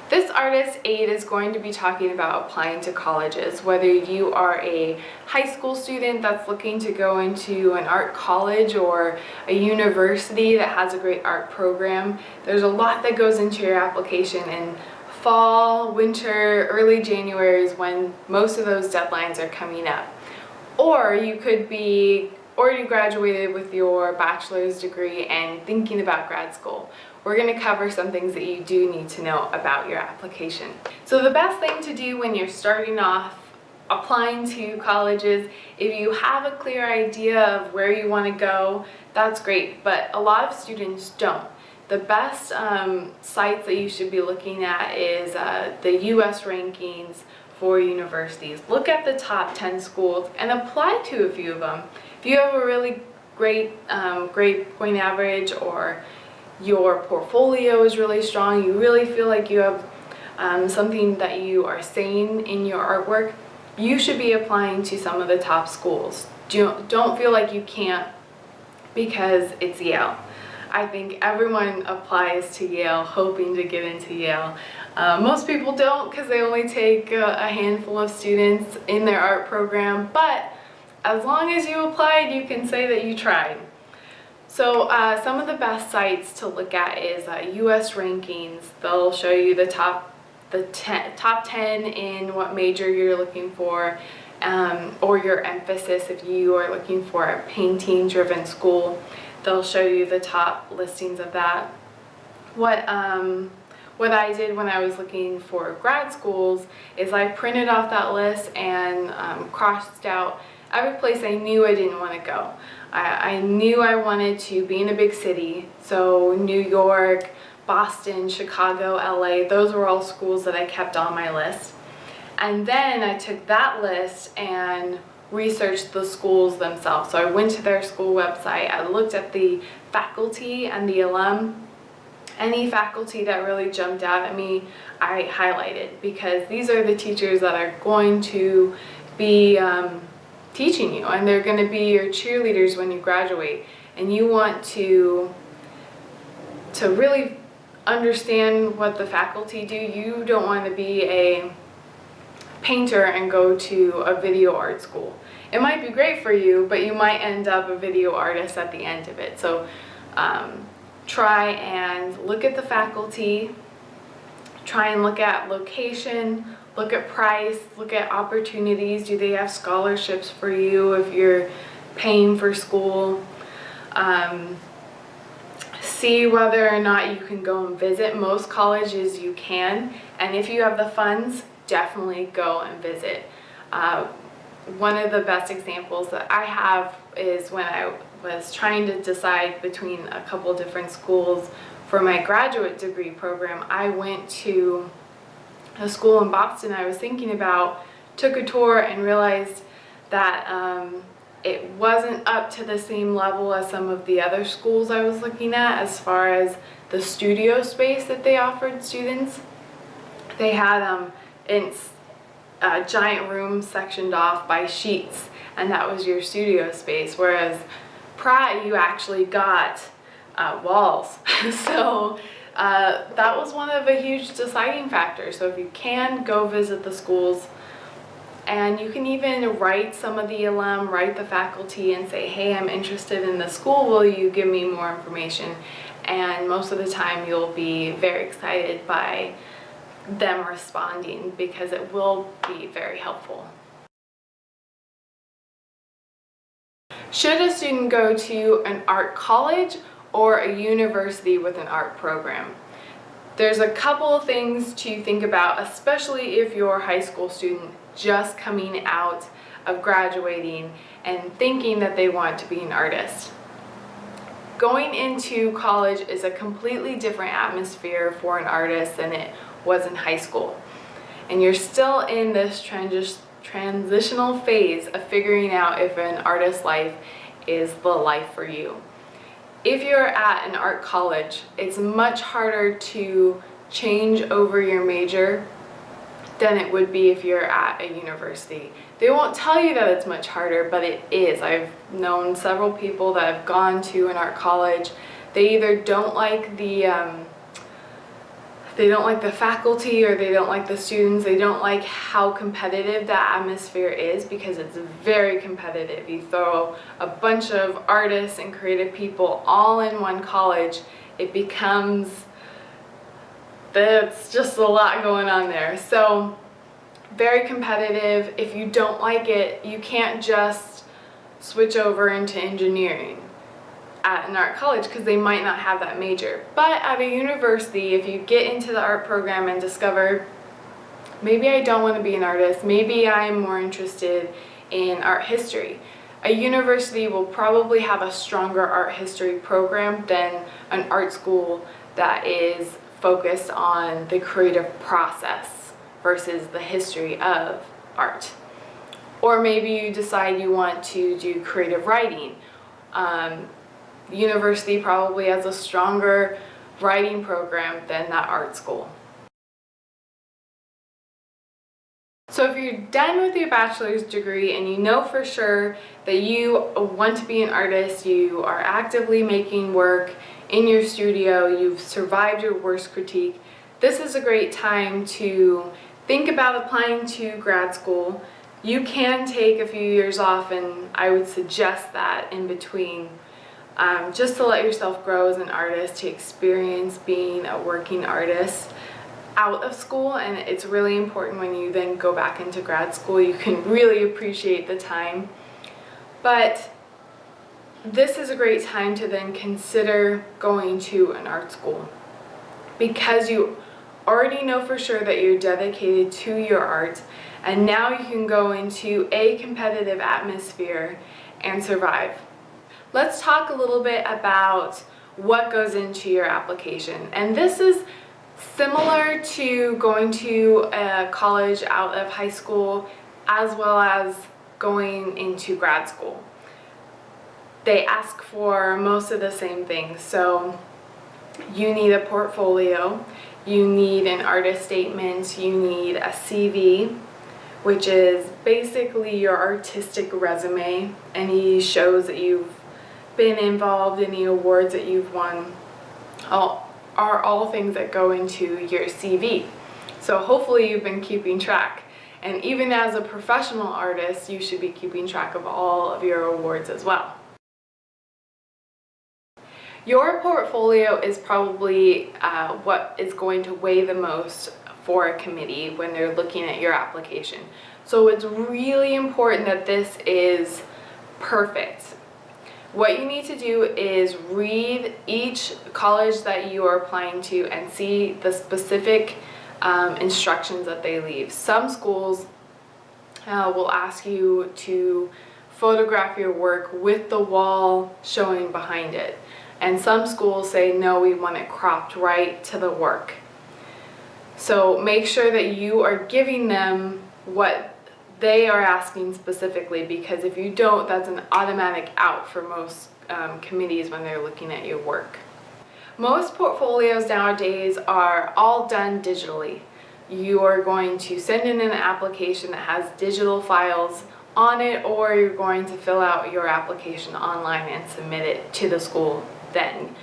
This Artist Aid is going to be talking about applying to colleges. Whether you are a high school student that's looking to go into an art college or a university that has a great art program, there's a lot that goes into your application, and fall, winter, early January is when most of those deadlines are coming up. Or you could be already graduated with your bachelor's degree and thinking about grad school. We're going to cover some things that you do need to know about your application. So the best thing to do when you're starting off applying to colleges, if you have a clear idea of where you want to go, that's great, but a lot of students don't. The best sites that you should be looking at is the US rankings for universities. Look at the top 10 schools and apply to a few of them. If you have a really great grade point average, or your portfolio is really strong, you really feel like you have something that you are saying in your artwork, you should be applying to some of the top schools. Don't feel like you can't because it's Yale. I think everyone applies to Yale hoping to get into Yale. Most people don't, because they only take a handful of students in their art program, but as long as you applied, you can say that you tried. So some of the best sites to look at is US rankings. They'll show you the top 10 in what major you're looking for, or your emphasis if you are looking for a painting-driven school. They'll show you the top listings of that. What I did when I was looking for grad schools is I printed off that list and crossed out every place I knew I didn't want to go. I knew I wanted to be in a big city, so New York, Boston, Chicago, LA, those were all schools that I kept on my list. And then I took that list and researched the schools themselves. So I went to their school website, I looked at the faculty and the alum. Any faculty that really jumped out at me, I highlighted, because these are the teachers that are going to be teaching you, and they're going to be your cheerleaders when you graduate, and you want to really understand what the faculty do. You don't want to be a painter and go to a video art school. It might be great for you, but you might end up a video artist at the end of it. So try and look at the faculty, try and look at location, look at price, look at opportunities. Do they have scholarships for you if you're paying for school? See whether or not you can go and visit. Most colleges you can, and if you have the funds, definitely go and visit. One of the best examples that I have is when I was trying to decide between a couple different schools for my graduate degree program. I went to a school in Boston I was thinking about, took a tour, and realized that it wasn't up to the same level as some of the other schools I was looking at as far as the studio space that they offered students. They had a giant room sectioned off by sheets, and that was your studio space, whereas Pratt, you actually got walls. So that was one of a huge deciding factor. So if you can, go visit the schools, and you can even write some of the alum, write the faculty and say, hey, I'm interested in the school, will you give me more information? And most of the time you'll be very excited by them responding, because it will be very helpful. Should a student go to an art college or a university with an art program? There's a couple of things to think about, especially if you're a high school student just coming out of graduating and thinking that they want to be an artist. Going into college is a completely different atmosphere for an artist than it was in high school. And you're still in this transitional phase of figuring out if an artist's life is the life for you. If you're at an art college, it's much harder to change over your major than it would be if you're at a university. They won't tell you that it's much harder, but it is. I've known several people that have gone to an art college. They either don't like the they don't like the faculty, or they don't like the students, they don't like how competitive the atmosphere is, because it's very competitive. You throw a bunch of artists and creative people all in one college, it becomes, it's just a lot going on there. So very competitive. If you don't like it, you can't just switch over into engineering at an art college, because they might not have that major. But at a university, if you get into the art program and discover, maybe I don't want to be an artist, maybe I'm more interested in art history, a university will probably have a stronger art history program than an art school that is focused on the creative process versus the history of art. Or maybe you decide you want to do creative writing. The university probably has a stronger writing program than that art school. So if you're done with your bachelor's degree and you know for sure that you want to be an artist, you are actively making work in your studio, you've survived your worst critique, this is a great time to think about applying to grad school. You can take a few years off, and I would suggest that in between, just to let yourself grow as an artist, to experience being a working artist out of school. And it's really important when you then go back into grad school, you can really appreciate the time. But this is a great time to then consider going to an art school, because you already know for sure that you're dedicated to your art, and now you can go into a competitive atmosphere and survive. Let's talk a little bit about what goes into your application. And this is similar to going to a college out of high school, as well as going into grad school. They ask for most of the same things. So you need a portfolio, you need an artist statement, you need a CV, which is basically your artistic resume, any shows that you've been involved, any awards that you've won, are all things that go into your CV. So hopefully you've been keeping track. And even as a professional artist, you should be keeping track of all of your awards as well. Your portfolio is probably what is going to weigh the most for a committee when they're looking at your application. So it's really important that this is perfect. What you need to do is read each college that you are applying to and see the specific instructions that they leave. Some schools will ask you to photograph your work with the wall showing behind it. And some schools say, no, we want it cropped right to the work. So make sure that you are giving them what they are asking specifically, because if you don't, that's an automatic out for most committees when they're looking at your work. Most portfolios nowadays are all done digitally. You are going to send in an application that has digital files on it, or you're going to fill out your application online and submit it to the school then.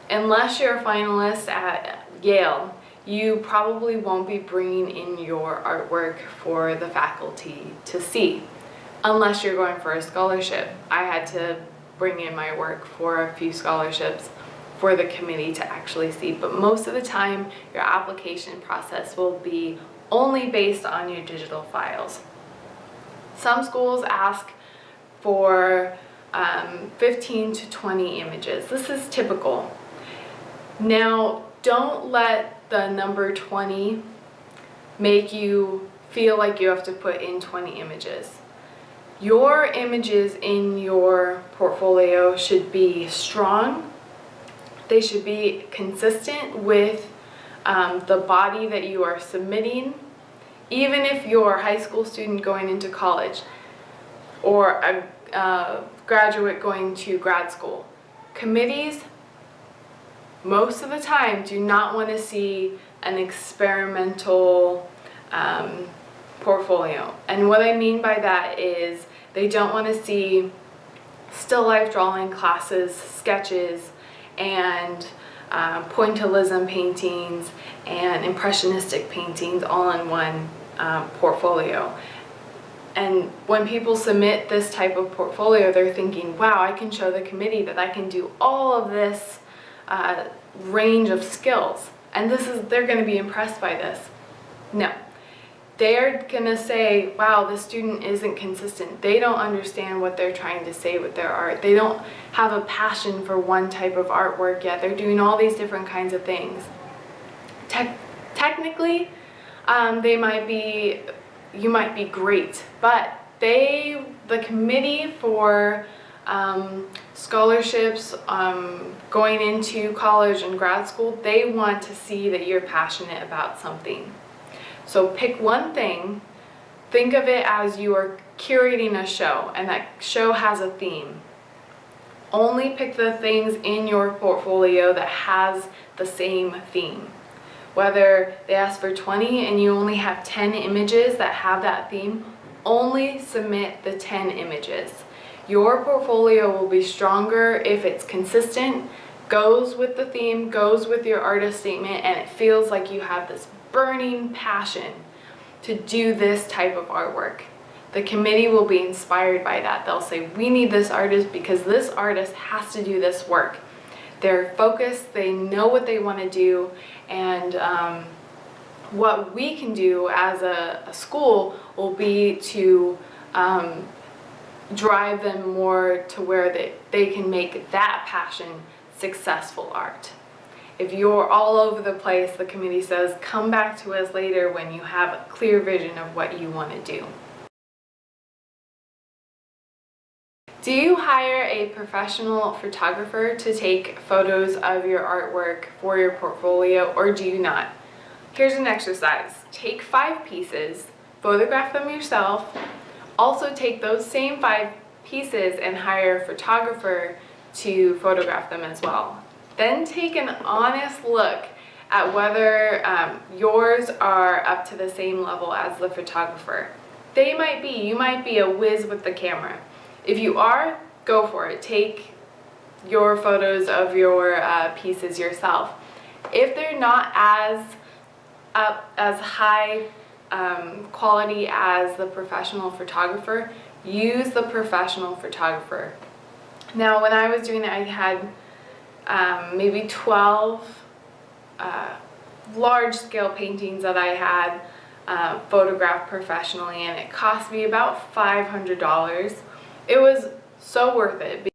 Unless you're a finalist at Yale, you probably won't be bringing in your artwork for the faculty to see, unless you're going for a scholarship. I had to bring in my work for a few scholarships for the committee to actually see, but most of the time your application process will be only based on your digital files. Some schools ask for 15 to 20 images. This is typical. Now, don't let the number 20 make you feel like you have to put in 20 images. Your images in your portfolio should be strong. They should be consistent with the body that you are submitting. Even if you're a high school student going into college, or a graduate going to grad school, committees most of the time do not want to see an experimental portfolio. And what I mean by that is they don't want to see still life drawing classes, sketches, and pointillism paintings, and impressionistic paintings all in one portfolio. And when people submit this type of portfolio, they're thinking, wow, I can show the committee that I can do all of this range of skills, and they're going to be impressed by this. No. They're going to say, wow, the student isn't consistent. They don't understand what they're trying to say with their art. They don't have a passion for one type of artwork yet. They're doing all these different kinds of things. Technically, you might be great, but the committee for scholarships, going into college and grad school, they want to see that you're passionate about something. So pick one thing, think of it as you are curating a show, and that show has a theme. Only pick the things in your portfolio that has the same theme. Whether they ask for 20 and you only have 10 images that have that theme, only submit the 10 images. Your portfolio will be stronger if it's consistent, goes with the theme, goes with your artist statement, and it feels like you have this burning passion to do this type of artwork. The committee will be inspired by that. They'll say, we need this artist because this artist has to do this work. They're focused, they know what they want to do, and what we can do as a school will be to drive them more to where they can make that passion successful art. If you're all over the place, the committee says, come back to us later when you have a clear vision of what you want to do. Do you hire a professional photographer to take photos of your artwork for your portfolio, or do you not? Here's an exercise. Take 5 pieces, photograph them yourself, also take those same 5 pieces and hire a photographer to photograph them as well. Then take an honest look at whether yours are up to the same level as the photographer. You might be a whiz with the camera. If you are, go for it. Take your photos of your pieces yourself. If they're not as high quality as the professional photographer, use the professional photographer. Now, when I was doing it, I had maybe 12 large-scale paintings that I had photographed professionally, and it cost me about $500. It was so worth it.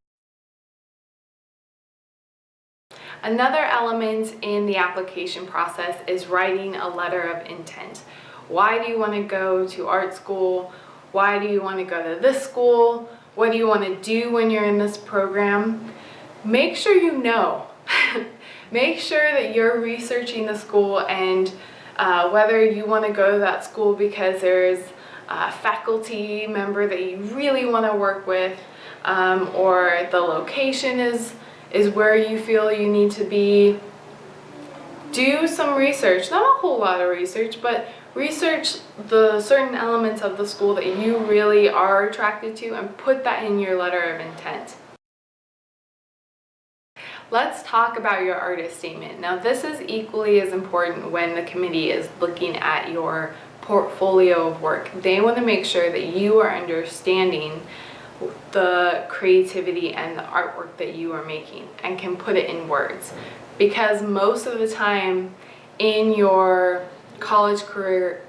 Another element in the application process is writing a letter of intent. Why do you want to go to art school? Why do you want to go to this school? What do you want to do when you're in this program? Make sure you know. Make sure that you're researching the school and whether you want to go to that school because there's a faculty member that you really want to work with, or the location is where you feel you need to be. Do some research, not a whole lot of research, but research the certain elements of the school that you really are attracted to and put that in your letter of intent. Let's talk about your artist statement. Now, this is equally as important when the committee is looking at your portfolio of work. They want to make sure that you are understanding the creativity and the artwork that you are making and can put it in words. Because most of the time in your college career,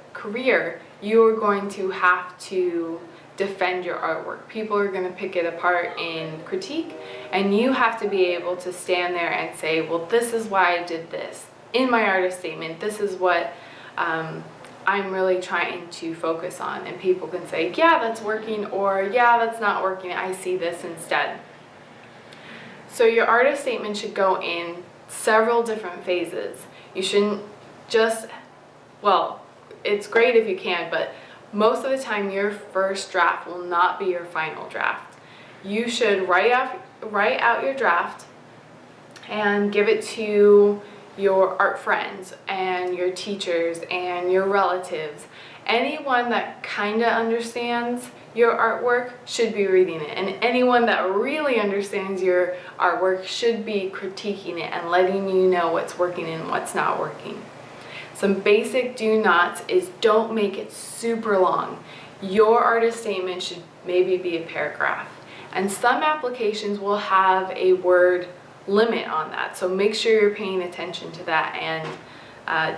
you are going to have to defend your artwork. People are going to pick it apart in critique, and you have to be able to stand there and say, well, this is why I did this. In my artist statement, this is what I'm really trying to focus on. And people can say, yeah, that's working, or yeah, that's not working. I see this instead. So your artist statement should go in several different phases. You shouldn't just, well, it's great if you can, but most of the time your first draft will not be your final draft. You should write out your draft and give it to your art friends and your teachers and your relatives. Anyone that kind of understands your artwork should be reading it, and anyone that really understands your artwork should be critiquing it and letting you know what's working and what's not working. Some basic do nots is don't make it super long. Your artist statement should maybe be a paragraph. And some applications will have a word limit on that, so make sure you're paying attention to that and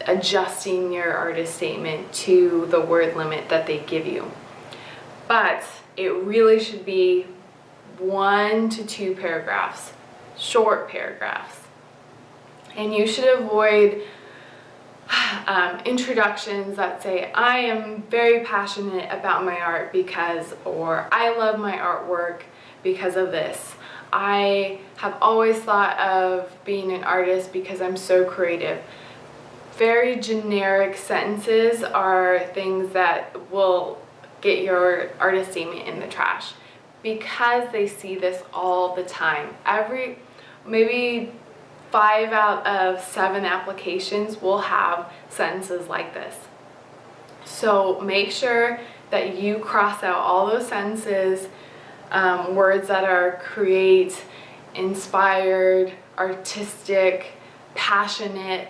adjusting your artist statement to the word limit that they give you. But it really should be 1 to 2 paragraphs, short paragraphs. And you should avoid introductions that say, I am very passionate about my art because, or I love my artwork because of this. I have always thought of being an artist because I'm so creative. Very generic sentences are things that will get your artist statement in the trash because they see this all the time. Maybe 5 out of 7 applications will have sentences like this. So make sure that you cross out all those sentences, words that are create, inspired, artistic, passionate,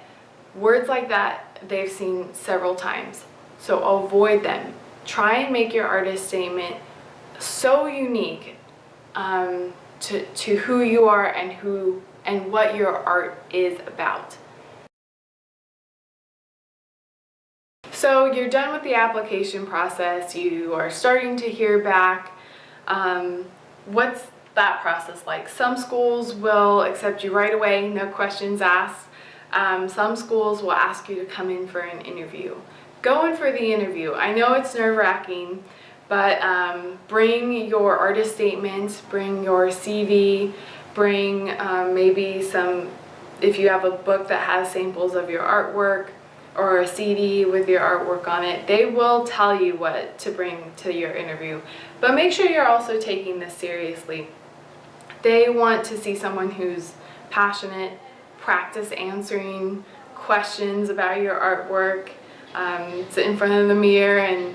words like that they've seen several times. So avoid them. Try and make your artist statement so unique to who you are and what your art is about. So you're done with the application process, you are starting to hear back. What's that process like? Some schools will accept you right away, no questions asked. Some schools will ask you to come in for an interview. Go in for the interview. I know it's nerve-wracking, but bring your artist statement, bring your CV, bring maybe some, if you have a book that has samples of your artwork or a CD with your artwork on it. They will tell you what to bring to your interview, but make sure you're also taking this seriously. They want to see someone who's passionate. Practice answering questions about your artwork. Sit in front of the mirror and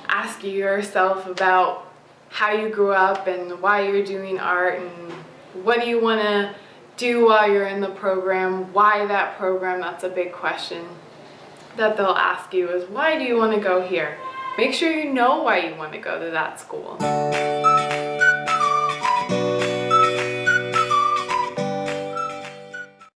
ask yourself about how you grew up and why you're doing art and what do you want to do while you're in the program, why that program. That's a big question that they'll ask you, is why do you want to go here? Make sure you know why you want to go to that school.